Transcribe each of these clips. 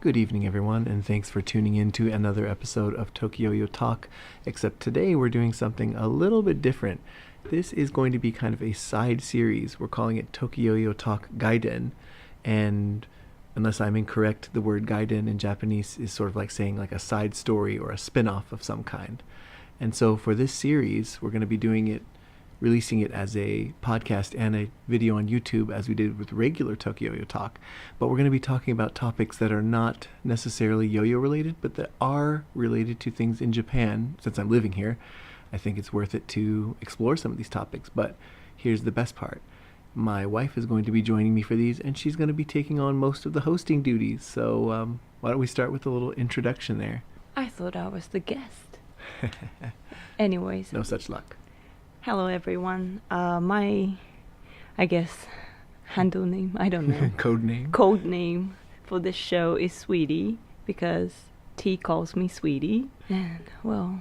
Good evening, everyone, and thanks for tuning in to another episode of Tokyo Talk. Except today we're doing something a little bit different. This is going to be kind of a side series. We're calling it Tokyo Talk Gaiden, and unless I'm incorrect, the word Gaiden in Japanese is sort of like saying like a side story or a spin-off of some kind. And so for this series, we're going to be releasing it as a podcast and a video on YouTube as we did with regular Tokyo Talk. But we're going to be talking about topics that are not necessarily yo-yo related, but that are related to things in Japan. Since I'm living here, I think it's worth it to explore some of these topics. But here's the best part. My wife is going to be joining me for these, and she's going to be taking on most of the hosting duties. So why don't we start with a little introduction there? I thought I was the guest. Anyways. No such luck. Hello, everyone. My, I guess, handle name, I don't know. Code name for this show is Sweetie, because T calls me Sweetie. And, well,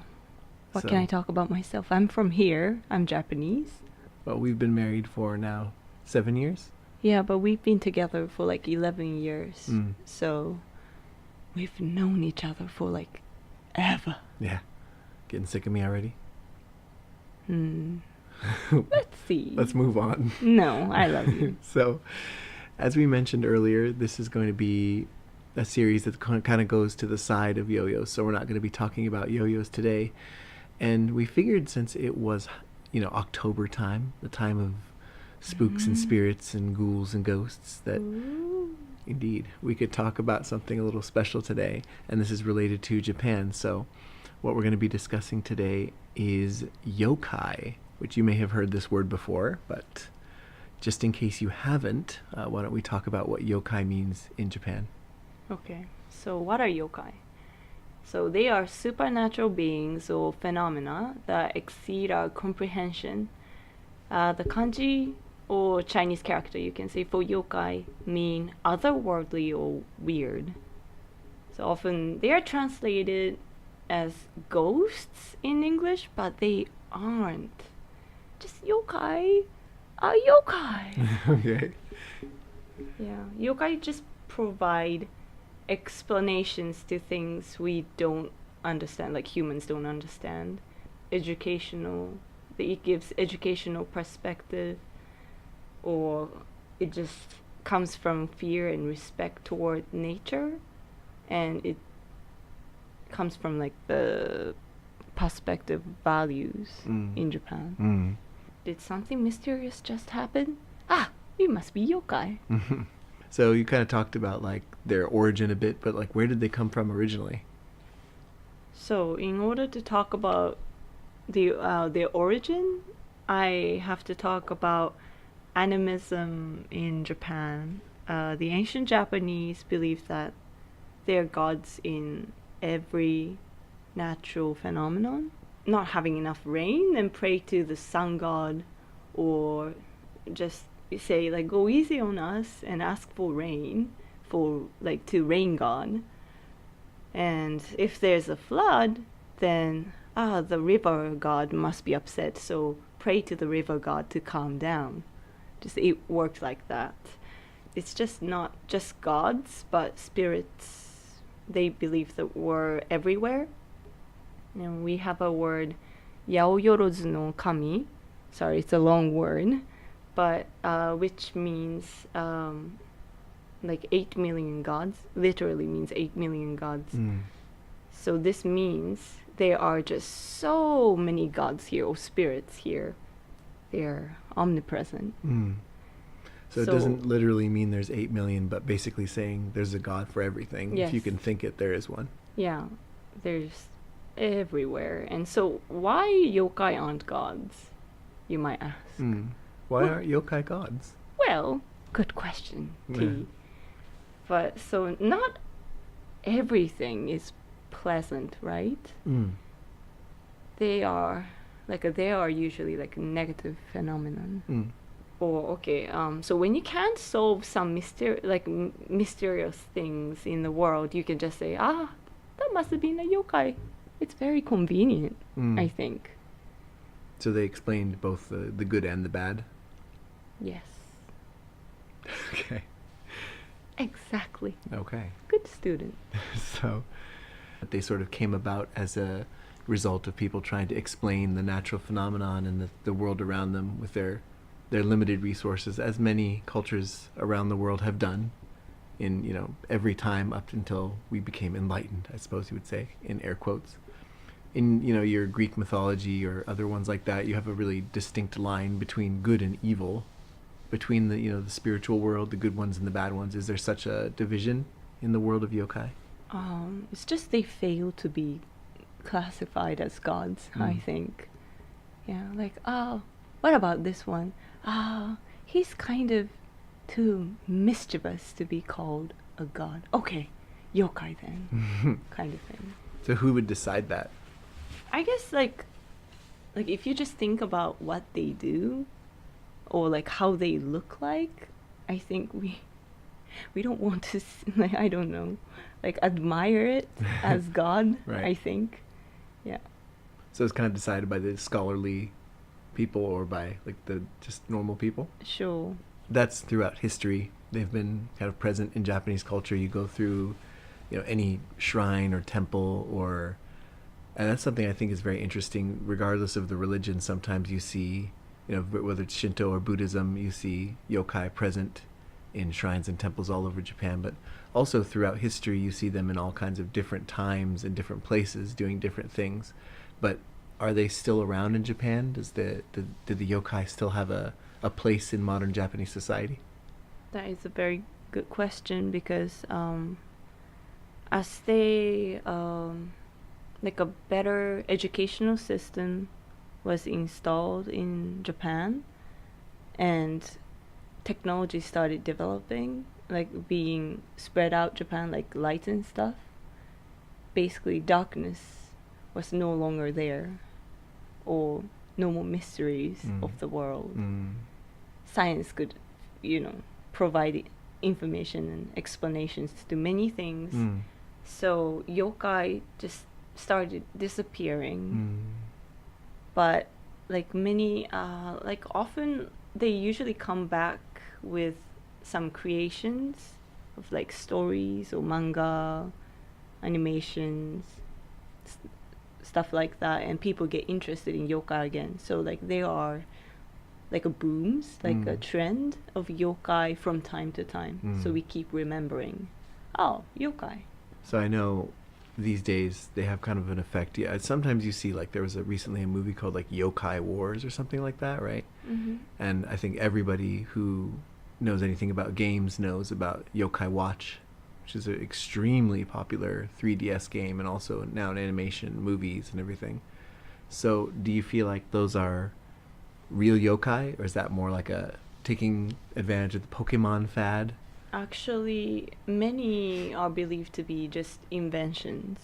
what can I talk about myself? I'm from here. I'm Japanese. Well, we've been married for now 7 years? Yeah, but we've been together for like 11 years. So we've known each other for like ever. Yeah. Getting sick of me already? Let's see. Let's move on. No, I love you. So, as we mentioned earlier, this is going to be a series that kind of goes to the side of yo-yos. So we're not going to be talking about yo-yos today. And we figured since it was, October time, the time of spooks and spirits and ghouls and ghosts, that indeed we could talk about something a little special today. And this is related to Japan. So what we're going to be discussing today is yokai, which you may have heard this word before, but just in case you haven't, why don't we talk about what yokai means in Japan? Okay, so what are yokai? So they are supernatural beings or phenomena that exceed our comprehension. The kanji or Chinese character, you can say, for yokai mean otherworldly or weird. So often they are translated as ghosts in English, but they aren't. Just yokai are yokai. Okay. Yeah, yokai just provide explanations to things we don't understand, like humans don't understand. It gives educational perspective, or it just comes from fear and respect toward nature, and it comes from like the perspective values in Japan. Did something mysterious just happen? You must be yokai. So you kind of talked about like their origin a bit, but like where did they come from originally? So in order to talk about their origin, I have to talk about animism in Japan. The ancient Japanese believed that they are gods in every natural phenomenon. Not having enough rain, then pray to the sun god, or just say like go easy on us and ask for rain, to rain god. And if there's a flood, then the river god must be upset, so pray to the river god to calm down. Just it worked like that. It's just not just gods, but spirits. They believe that we're everywhere. And we have a word, yaoyorozu no kami. Sorry, it's a long word, but which means like 8 million gods. Literally means 8 million gods. So this means there are just so many gods here, or spirits here. They're omnipresent. So it doesn't literally mean there's 8 million, but basically saying there's a god for everything. Yes. If you can think it, there is one. Yeah, there's everywhere. And so why yokai aren't gods, you might ask? Why aren't yokai gods? Well, good question, T. But so not everything is pleasant, right? They are usually like a negative phenomenon. Or so when you can't solve some mysterious things in the world, you can just say, that must have been a yokai. It's very convenient, I think. So they explained both the good and the bad? Yes. Okay. Exactly. Okay. Good student. So they sort of came about as a result of people trying to explain the natural phenomenon and the world around them with their limited resources, as many cultures around the world have done in, every time up until we became enlightened, I suppose you would say, in air quotes. In, your Greek mythology or other ones like that, you have a really distinct line between good and evil, between the spiritual world, the good ones and the bad ones. Is there such a division in the world of yokai? It's just they fail to be classified as gods, I think. Yeah, like, oh, what about this one? He's kind of too mischievous to be called a god. Okay, yokai then, kind of thing. So who would decide that? I guess like if you just think about what they do, or like how they look like, I think we don't want to like, I don't know, like admire it as God. Right. I think, yeah. So it's kind of decided by the scholarly people or by like the just normal people. Sure. That's throughout history. They've been kind of present in Japanese culture. You go through, any shrine or temple and that's something I think is very interesting. Regardless of the religion, sometimes you see, whether it's Shinto or Buddhism, you see yokai present in shrines and temples all over Japan. But also throughout history, you see them in all kinds of different times and different places doing different things. But are they still around in Japan? Do the yokai still have a place in modern Japanese society? That is a very good question because as they like a better educational system was installed in Japan and technology started developing, like being spread out Japan, like light and stuff, basically darkness was no longer there, or no more mysteries of the world. Science could, provide information and explanations to many things. So yokai just started disappearing. But like many, like often they usually come back with some creations of like stories or manga, animations, stuff like that, and people get interested in yokai again. So like there are like a booms, like a trend of yokai from time to time. So we keep remembering, oh, yokai. So I know these days they have kind of an effect. Yeah, sometimes you see like there was recently a movie called like Yokai Wars or something like that, right? And I think everybody who knows anything about games knows about Yokai Watch, which is an extremely popular 3DS game and also now in animation, movies and everything. So do you feel like those are real yokai, or is that more like a taking advantage of the Pokemon fad? Actually, many are believed to be just inventions,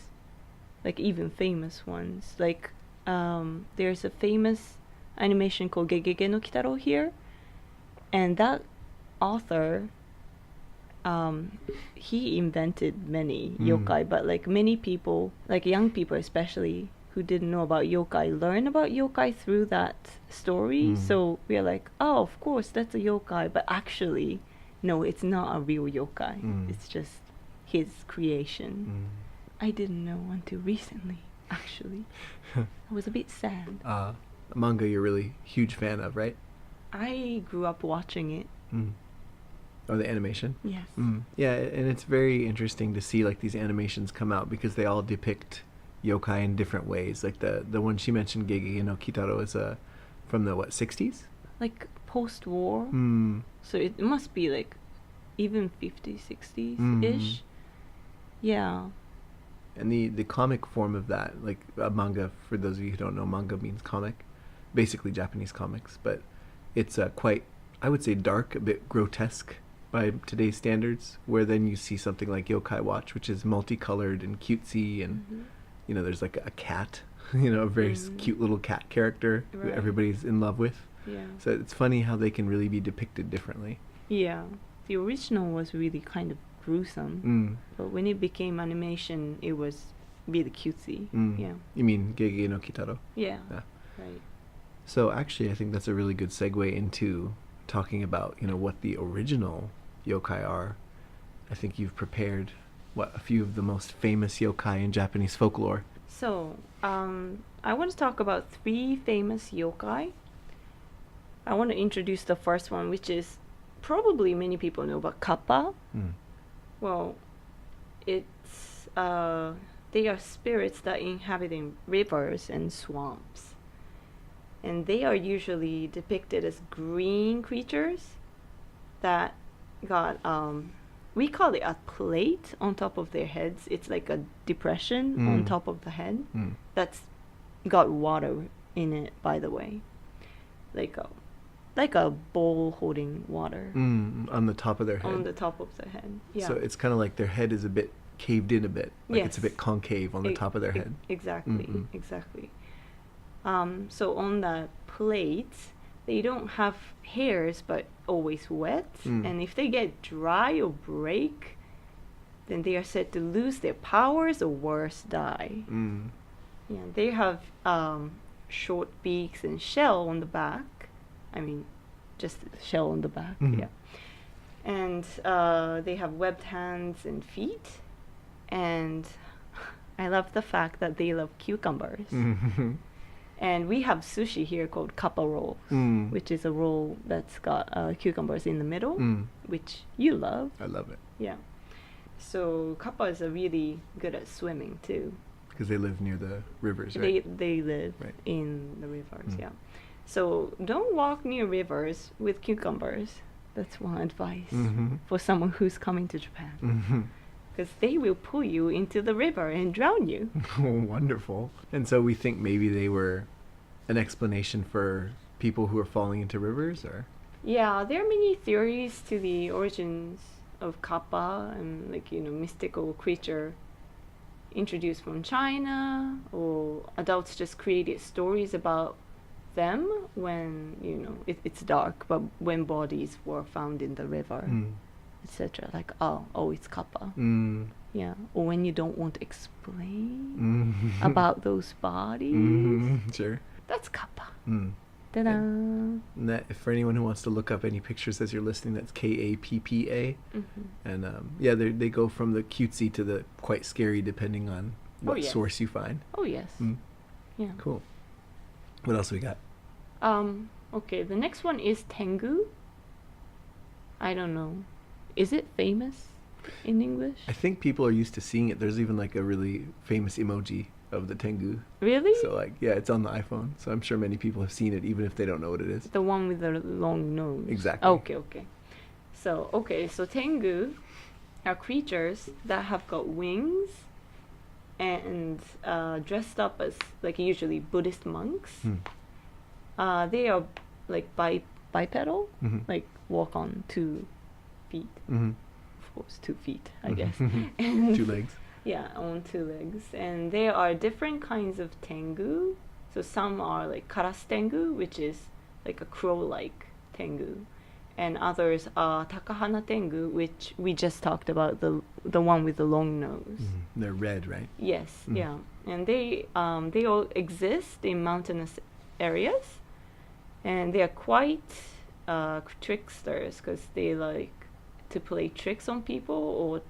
like even famous ones. Like there's a famous animation called Gegege no Kitaro here, and that author, he invented many yokai, but like many people, like young people especially, who didn't know about yokai, learn about yokai through that story. So we're like, oh, of course, that's a yokai, but actually, no, it's not a real yokai. It's just his creation. I didn't know until recently, actually. I was a bit sad. Manga you're really huge fan of, right? I grew up watching it. Or the animation? Yes. Yeah, and it's very interesting to see like these animations come out because they all depict yokai in different ways. Like the one she mentioned, Gegege no Kitaro, is from the 60s? Like post-war. So it must be like even 50s, 60s-ish. Yeah. And the comic form of that, like a manga, for those of you who don't know, manga means comic, basically Japanese comics, but it's quite, I would say, dark, a bit grotesque by today's standards, where then you see something like Yokai Watch, which is multicolored and cutesy, and there's like a cat, a very cute little cat character who everybody's in love with. Yeah. So it's funny how they can really be depicted differently. Yeah. The original was really kind of gruesome. But when it became animation, it was really cutesy. Yeah. You mean Gegege no Kitaro? Yeah. Yeah. Right. So actually, I think that's a really good segue into talking about, what the original yokai are. I think you've prepared a few of the most famous yokai in Japanese folklore. So, I want to talk about 3 famous yokai. I want to introduce the first one, which is probably many people know about kappa. Well, it's they are spirits that inhabit in rivers and swamps, and they are usually depicted as green creatures that got we call it a plate on top of their heads. It's like a depression on top of the head that's got water in it, by the way, like a bowl holding water On the top of their head. on the top of the head. Yeah. So it's kind of like their head is a bit caved in a bit. Like it's a Yes. bit concave on the top of their head. Exactly, exactly. So on the plate, they don't have hairs, but always wet. And if they get dry or break, then they are said to lose their powers or worse, die. Yeah, they have short beaks and shell on the back. I mean, just shell on the back. Yeah. And they have webbed hands and feet. And I love the fact that they love cucumbers. And we have sushi here called kappa roll, which is a roll that's got cucumbers in the middle, which you love. I love it. Yeah. So kappas are really good at swimming too. Because they live near the rivers, right? They live Right. in the rivers, yeah. So don't walk near rivers with cucumbers. That's one advice for someone who's coming to Japan. Because they will pull you into the river and drown you. Oh, wonderful. And so we think maybe they were an explanation for people who are falling into rivers, or? Yeah, there are many theories to the origins of kappa and mystical creature introduced from China, or adults just created stories about them when it's dark, but when bodies were found in the river, etc. Like, oh, it's kappa. Yeah, or when you don't want to explain about those bodies, Sure. that's kappa. Ta-da! And that, for anyone who wants to look up any pictures as you're listening, that's Kappa. And they go from the cutesy to the quite scary, depending on what yes. source you find. Oh yes. Yeah. Cool. What else we got? Okay, the next one is Tengu. I don't know. Is it famous in English? I think people are used to seeing it. There's even like a really famous emoji of the Tengu. Really? So it's on the iPhone. So I'm sure many people have seen it, even if they don't know what it is. The one with the long nose. Exactly. Okay. So Tengu are creatures that have got wings and dressed up as usually Buddhist monks. They are bipedal, walk on 2 feet. Of course, 2 feet, I guess. And 2 legs. Yeah, on 2 legs. And there are different kinds of Tengu. So some are like Karas Tengu, which is like a crow-like Tengu. And others are Takahana Tengu, which we just talked about, the one with the long nose. They're red, right? Yes, yeah. And they all exist in mountainous areas. And they are quite tricksters, because they like to play tricks on people or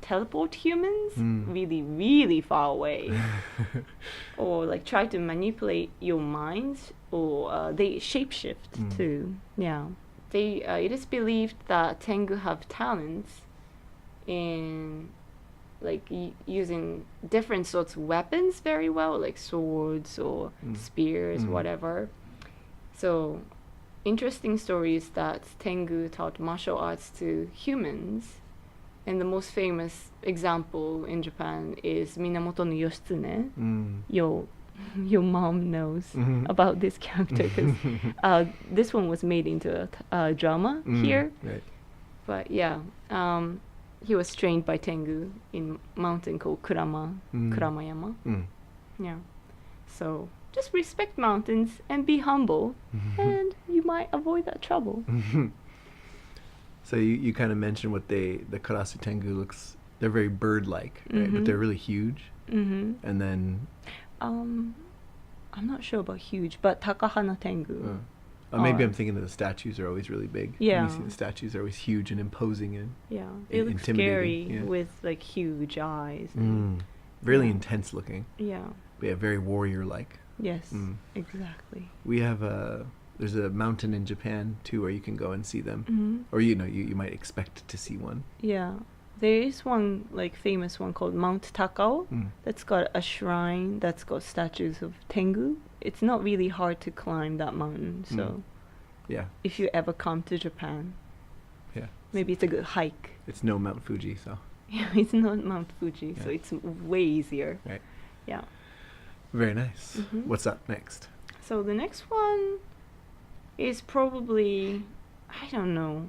teleport humans really, really far away. Or try to manipulate your minds, or they shapeshift too. Yeah. It is believed that Tengu have talents in using different sorts of weapons very well, like swords or spears, whatever. So, interesting story is that Tengu taught martial arts to humans, and the most famous example in Japan is Minamoto no Yoshitsune. Your mom knows about this character, because this one was made into a drama here. Right. But yeah, he was trained by Tengu in a mountain called Kuramayama. Yeah. So just respect mountains and be humble, and you might avoid that trouble. So you kind of mentioned what the Karasu Tengu looks. They're very bird-like, right? But they're really huge. And then I'm not sure about huge, but Takahana Tengu. Maybe are- I'm thinking that the statues are always really big. Yeah. And you see the statues are always huge and imposing and Yeah, they look intimidating, scary yeah. with like huge eyes. And, really Yeah. intense looking. Yeah. But yeah, very warrior-like. Yes. Mm. Exactly. We have there's a mountain in Japan too where you can go and see them. Hmm. Or you might expect to see one. Yeah. There is one like famous one called Mount Takao Mm. that's got a shrine that's got statues of Tengu. It's not really hard to climb that mountain, so Yeah. if you ever come to Japan, Yeah. maybe it's a good hike. It's no Mount Fuji, so Yeah, it's not Mount Fuji, so Yeah. it's way easier. right. Yeah. Very nice. Mhm. What's up next? So the next one is probably, I don't know.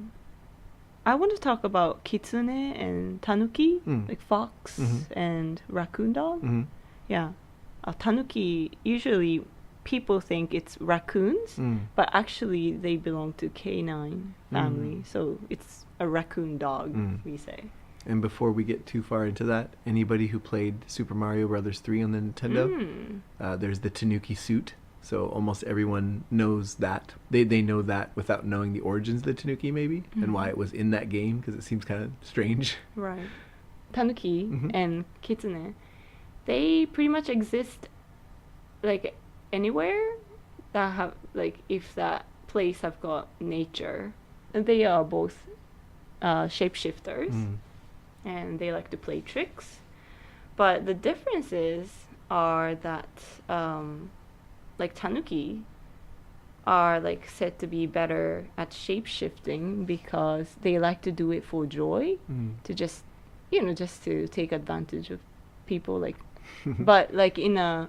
I want to talk about kitsune and tanuki, like fox Mhm. and raccoon dog. Mm-hmm. Yeah. Tanuki, usually people think it's raccoons, but actually they belong to canine family. So it's a raccoon dog, we say. And before we get too far into that, anybody who played Super Mario Brothers 3 on the Nintendo, there's the Tanooki Suit. So almost everyone knows that. They know that without knowing the origins of the Tanooki, maybe, and why it was in that game, because it seems kind of strange. Right. Tanuki Mhm. and kitsune, they pretty much exist like anywhere that have like if that place have got nature. And they are both shapeshifters. And they like to play tricks. But the differences are that like tanuki are like said to be better at shape-shifting because they like to do it for joy, to just just to take advantage of people, like but like in a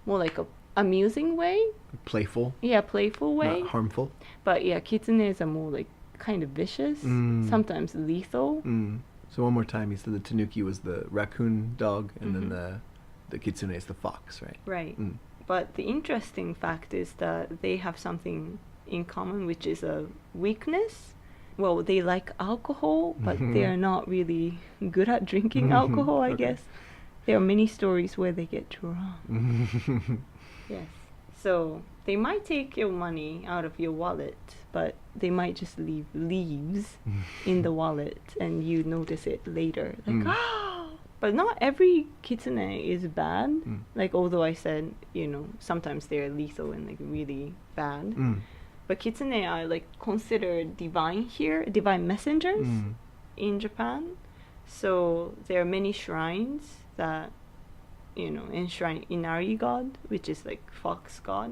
more like a amusing way. Playful, Yeah, playful way. not harmful. But yeah, kitsunes are more like kind of vicious, sometimes lethal. So one more time, you said the Tanooki was the raccoon dog, and then the Kitsune is the fox, right? Right. But the interesting fact is that they have something in common, which is a weakness. Well, they like alcohol, but they are not really good at drinking alcohol, I guess. There are many stories where they get drunk. Yes. So they might take your money out of your wallet, but they might just leave leaves in the wallet and you notice it later. Like, But not every kitsune is bad. Like, although I said, sometimes they're lethal and like really bad. But kitsune are like considered divine here, divine messengers in Japan. So there are many shrines that enshrine Inari God, which is like fox god.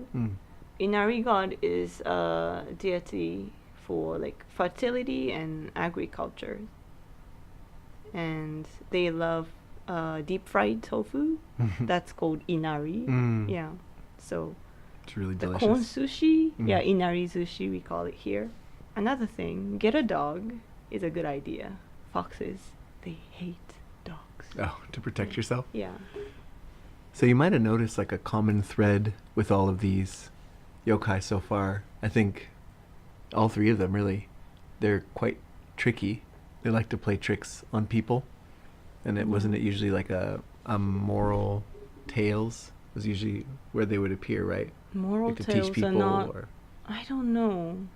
Inari God is a deity for like fertility and agriculture, and they love deep fried tofu. That's called inari. Yeah, so It's really the delicious. corn sushi, yeah, inari sushi we call it here. Another thing, get a dog is a good idea. Foxes, they hate dogs. Oh, to protect yourself? Yeah. So you might have noticed like a common thread with all of these yokai so far. I think all three of them really, they're quite tricky. They like to play tricks on people. And wasn't it usually like a moral tales was usually where they would appear, right? Moral Like to tales teach people are not. or I don't know.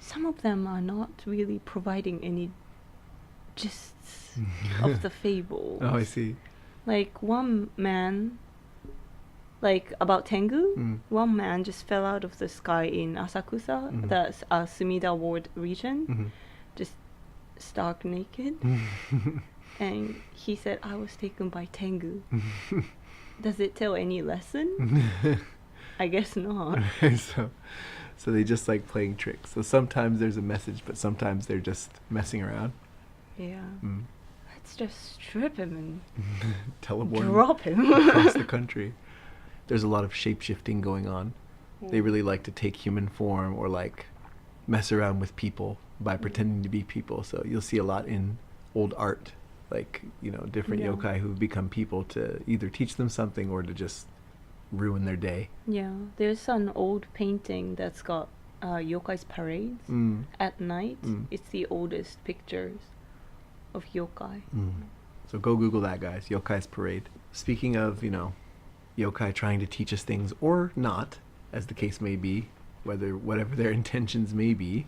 Some of them are not really providing any gists of the fable. Oh, I see. Like one man, like about Tengu, one man just fell out of the sky in Asakusa, that's Sumida Ward region, just stark naked. And he said, I was taken by Tengu. Does it tell any lesson? I guess not. So they just like playing tricks. So sometimes there's a message, but sometimes they're just messing around. Yeah. Let's just strip him and Teleport him drop him. across the country. There's a lot of shape-shifting going on. They really like to take human form or like mess around with people by pretending to be people. So you'll see a lot in old art, like, different yokai who've become people to either teach them something or to just ruin their day. Yeah, there's an old painting that's got yokai's parades at night. It's the oldest pictures of yokai. So go Google that, guys. Yokai's Parade. Speaking of, yokai trying to teach us things or not, as the case may be, whatever their intentions may be.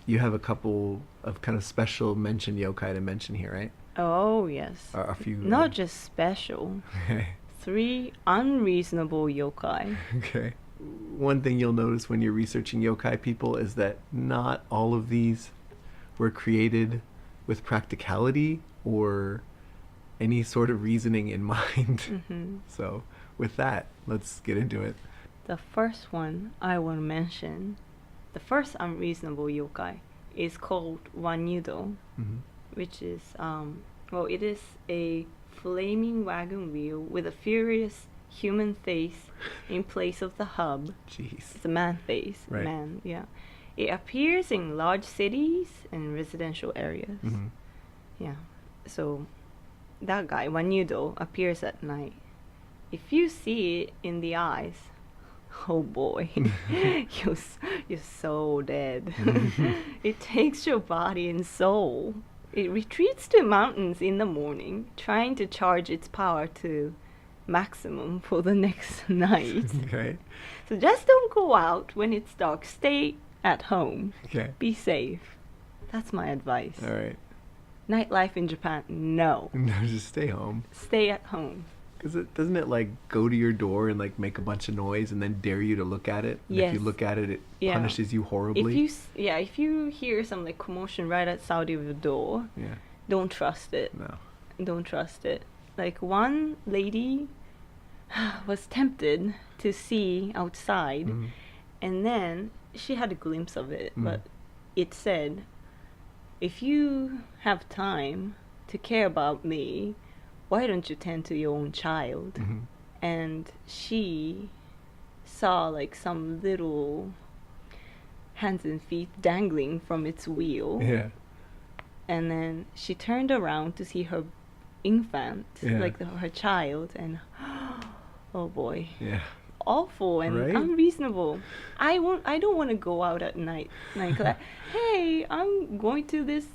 You have a couple of kind of special mention yokai to mention here, right? Oh, yes. A few. Not just special. Okay. 3 unreasonable yokai. Okay. One thing you'll notice when you're researching yokai people is that not all of these were created with practicality or any sort of reasoning in mind. Mm-hmm. So with that, let's get into it. The first one I want to mention, the first unreasonable yokai, is called Wanyudo, Mm-hmm. which is, it is a flaming wagon wheel with a furious human face in place of the hub. Jeez. It's a man face. Right. Man, yeah. It appears in large cities and residential areas. Mm-hmm. Yeah. So that guy, Wanyudo, appears at night. If you see it in the eyes, oh boy, you're so dead. It takes your body and soul. It retreats to mountains in the morning, trying to charge its power to maximum for the next night. Okay. So just don't go out when it's dark. Stay at home. Okay. Be safe. That's my advice. All right. Nightlife in Japan, no. No, just stay home. Stay at home. Because doesn't it like go to your door and like make a bunch of noise and then dare you to look at it? And if you Yes. look at it, it Yeah. punishes you horribly. If you hear some like commotion right outside of your door, Yeah. don't trust it. No. Don't trust it. Like one lady was tempted to see outside, Mhm. and then she had a glimpse of it, Mm. but it said, if you have time to care about me, why don't you tend to your own child? Mhm. And she saw like some little hands and feet dangling from its wheel. Yeah. And then she turned around to see her infant, Yeah. like her child, and oh boy, Yeah. awful and Right? unreasonable. I don't want to go out at night. Like, hey, I'm going to this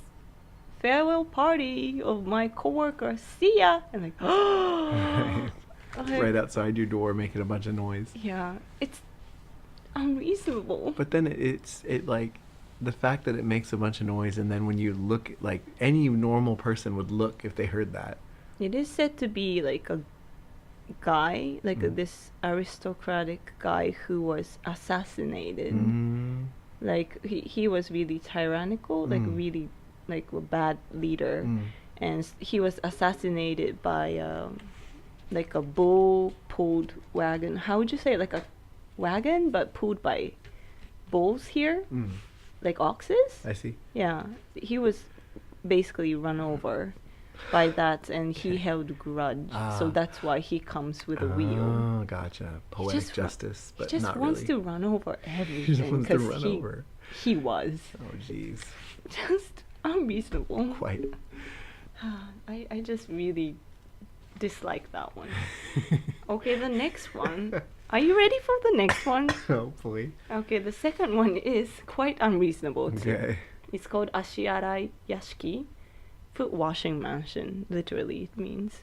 farewell party of my coworker. See ya. And like, Right. like, Right outside your door, making a bunch of noise. yeah, it's unreasonable. But then it like the fact that it makes a bunch of noise, and then when you look, like any normal person would look if they heard that. It is said to be like a guy, like Mm. this aristocratic guy who was assassinated. Mm. Like he was really tyrannical, like Mm. really like a bad leader, Mm. and he was assassinated by like a bull pulled wagon. How would you say it? Like a wagon but pulled by bulls here, Mm. like oxes? I see. Yeah, he was basically run over by that, and he Okay. held a grudge. Ah. So that's why he comes with a wheel. Oh, gotcha. Poetic just justice, He but just not wants really. to run over He everything. just wants to 'cause run over. He was Oh, jeez. just unreasonable. Quite. I just really dislike that one. Okay, the next one. Are you ready for the next one? Hopefully. Okay, the second one is quite unreasonable too. Okay. It's called Ashiarai Yashiki, foot washing mansion. Literally, it means.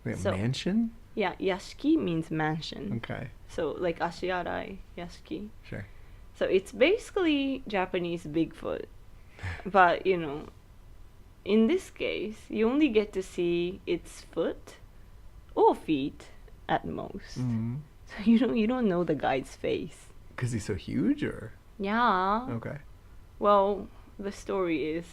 Wait, So- mansion? Yeah, Yashiki means mansion. Okay. So like Ashiarai Yashiki. Sure. So it's basically Japanese Bigfoot. But, in this case, you only get to see its foot or feet at most. Mm. So you don't know the guy's face. Because he's so huge, or? Yeah. Okay. Well, the story is,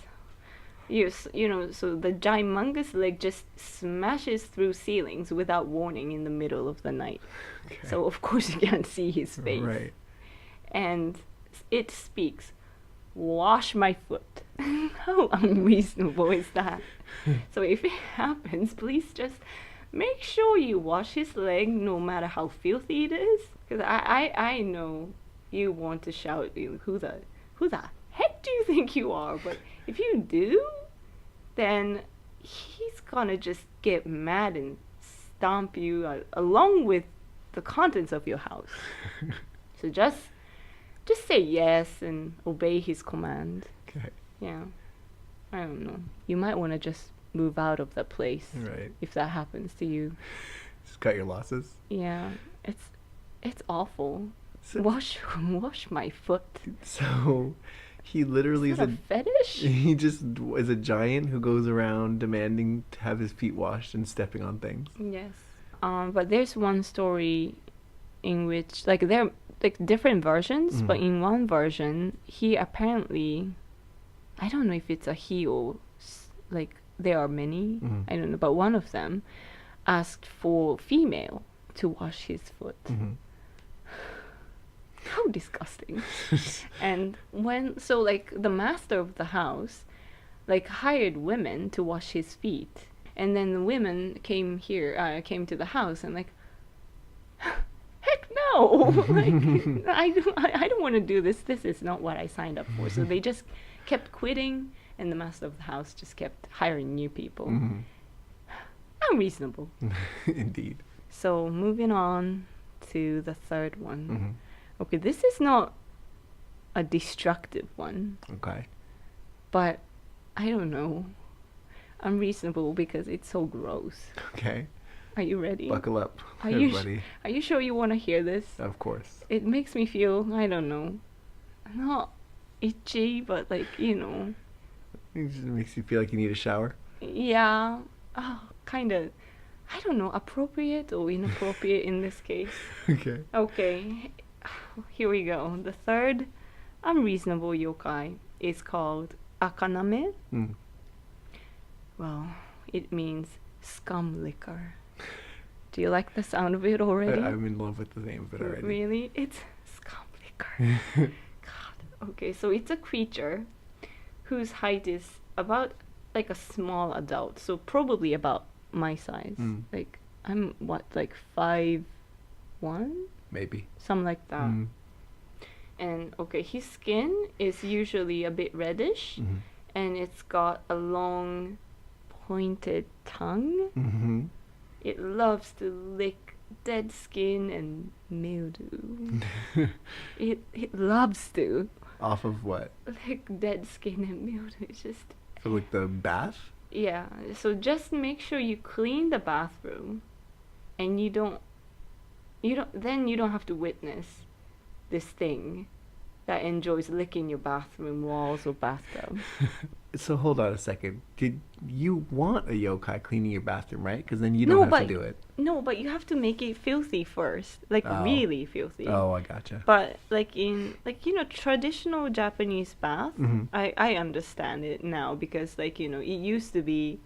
so the gymongous leg just smashes through ceilings without warning in the middle of the night. Okay. So of course you can't see his face. Right. And it speaks, "Wash my foot." How unreasonable is that? So if it happens, please just make sure you wash his leg, no matter how filthy it is. Because I know you want to shout, who the heck do you think you are? But if you do, then he's gonna just get mad and stomp you along with the contents of your house. So just say yes and obey his command. Okay. Yeah. I don't know. You might want to just move out of that place Right. if that happens to you. Just cut your losses. Yeah. It's awful. So, Wash my foot. so he literally Is is that a fetish? he just is a giant who goes around demanding to have his feet washed and stepping on things. Yes. But there's one story in which, like, there are like different versions, but in one version, he apparently, I don't know if it's a he or like there are many, I don't know, but one of them asked for female to wash his foot. How disgusting. And so like the master of the house like hired women to wash his feet, and then the women came to the house and like, heck no, like I don't want to do this. This is not what I signed up for. So they just kept quitting, and the master of the house just kept hiring new people. Unreasonable. Indeed. So moving on to the third one. Okay, this is not a destructive one, Okay. but I don't know. Unreasonable because it's so gross. Okay. Are you ready? Buckle up, Are you everybody. Are you sure you want to hear this? Of course. It makes me feel, I don't know, not itchy, but like, you know. It just makes you feel like you need a shower. Yeah. Oh, kind of, I don't know, appropriate or inappropriate in this case. Okay. Okay. Here we go. The third unreasonable yokai is called Akaname. Well, it means scum liquor. Do you like the sound of it already? I'm in love with the name of it already. Really? It's scum liquor. God. Okay, so it's a creature whose height is about like a small adult, so probably about my size. Like I'm like 5'1"? Maybe. Something like that. And okay, his skin is usually a bit reddish, and it's got a long pointed tongue. It loves to lick dead skin and mildew. it loves to Off of what? lick dead skin and mildew. It's just, For like the bath? yeah. So just make sure you clean the bathroom, and you don't have to witness this thing that enjoys licking your bathroom walls or bathtub. So hold on a second. Did you want a yokai cleaning your bathroom, right? Because then you don't have to do it. No, but you have to make it filthy first, like really filthy. Oh, I gotcha. But like in traditional Japanese bath, I understand it now because like it used to be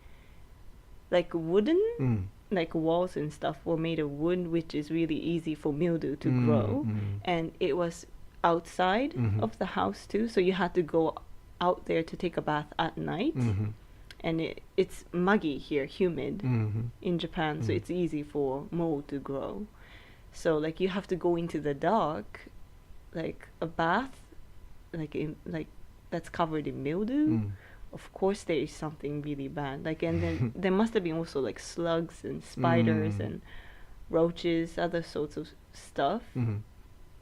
like wooden. Like walls and stuff were made of wood, which is really easy for mildew to grow, and it was outside of the house too, so you had to go out there to take a bath at night, and it's muggy here, humid in Japan, so it's easy for mold to grow. So like you have to go into the dark, like a bath, like that's covered in mildew. Of course there is something really bad, like, and then there must have been also like slugs and spiders and roaches, other sorts of stuff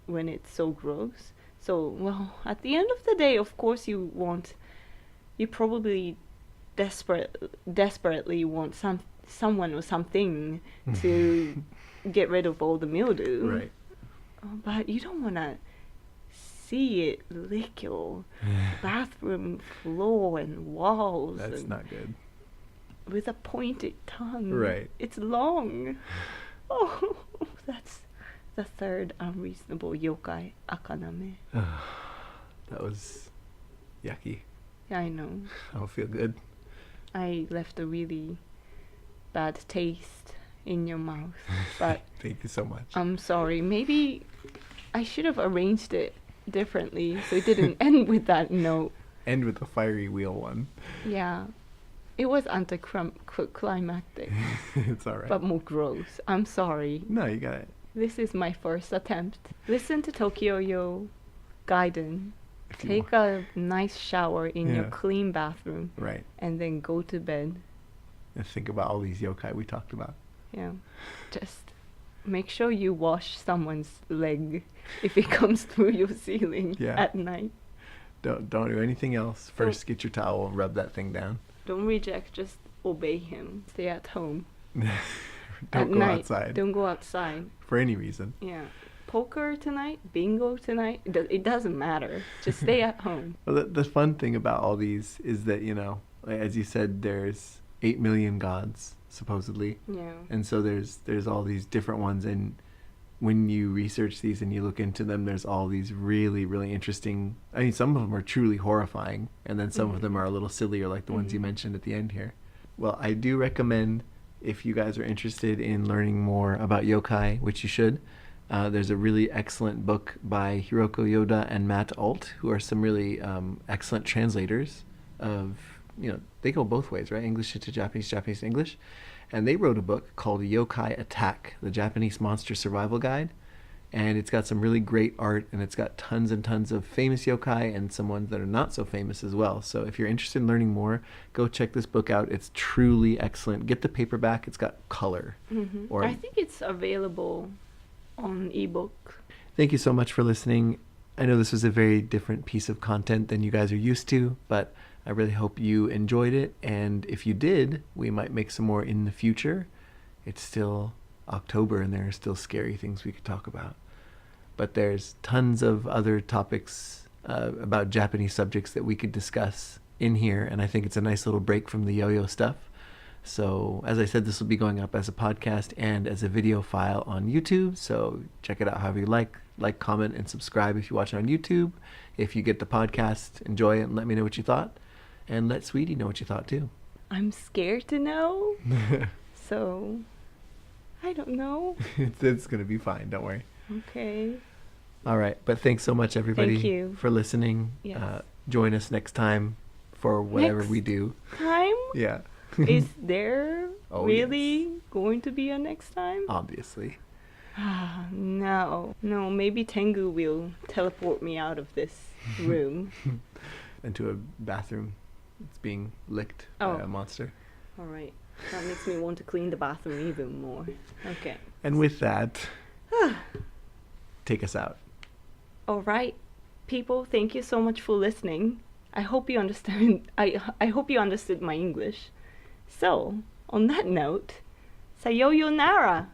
when it's so gross. So well, at the end of the day, of course you probably desperately want someone or something to get rid of all the mildew, Right. But you don't want to see it lick your bathroom floor and walls. That's not good. With a pointed tongue. Right. It's long. Oh, that's the third unreasonable yokai, Akaname. That was yucky. Yeah, I know. I don't feel good. I left a really bad taste in your mouth, but Thank you so much. I'm sorry. Maybe I should have arranged it differently so it didn't end with that note. End with the fiery wheel one. Yeah. It was anticlimactic, It's alright. but more gross. I'm sorry. No, you got it. This is my first attempt. Listen to TKYT GAIDEN. If you Take a nice shower in your Yeah. clean bathroom, Right. and then go to bed. And think about all these yokai we talked about. Yeah. Just make sure you wash someone's leg if it comes through your ceiling Yeah. at night. Don't do anything else. First, get your towel and rub that thing down. Don't reject, just obey him. Stay at home. Don't at go night. outside Don't go outside. for any reason. Yeah. poker tonight, bingo tonight. It doesn't matter. Just stay at home. Well, the fun thing about all these is that, as you said, there's 8 million gods, supposedly. Yeah. And so there's all these different ones, and when you research these and you look into them, there's all these really, really interesting. I mean, some of them are truly horrifying, and then some of them are a little sillier, like the ones you mentioned at the end here. Well, I do recommend, if you guys are interested in learning more about yokai, which you should, there's a really excellent book by Hiroko Yoda and Matt Alt, who are some really excellent translators of, they go both ways, right? English to Japanese, Japanese to English. And they wrote a book called Yokai Attack, the Japanese Monster Survival Guide. And it's got some really great art, and it's got tons and tons of famous yokai and some ones that are not so famous as well. So if you're interested in learning more, go check this book out. It's truly excellent. Get the paperback. It's got color. Or I think it's available on ebook. Thank you so much for listening. I know this was a very different piece of content than you guys are used to, but I really hope you enjoyed it, and if you did, we might make some more in the future. It's still October, and there are still scary things we could talk about. But there's tons of other topics about Japanese subjects that we could discuss in here, and I think it's a nice little break from the yo-yo stuff. So, as I said, this will be going up as a podcast and as a video file on YouTube, so check it out however you like. Like, comment, and subscribe if you watch it on YouTube. If you get the podcast, enjoy it and let me know what you thought. And let Sweetie know what you thought, too. I'm scared to know. So, I don't know. It's going to be fine. Don't worry. Okay. All right. But thanks so much, everybody, Thank you for listening. Yes. Join us next time for whatever we do. Time? Yeah. Is there really yes. going to be a next time? Obviously. No, maybe Tengu will teleport me out of this room. Into a bathroom. It's being licked by a monster. All right. That makes me want to clean the bathroom even more. Okay. And with that, take us out. All right. People, thank you so much for listening. I hope you understand. I hope you understood my English. So, on that note, sayonara.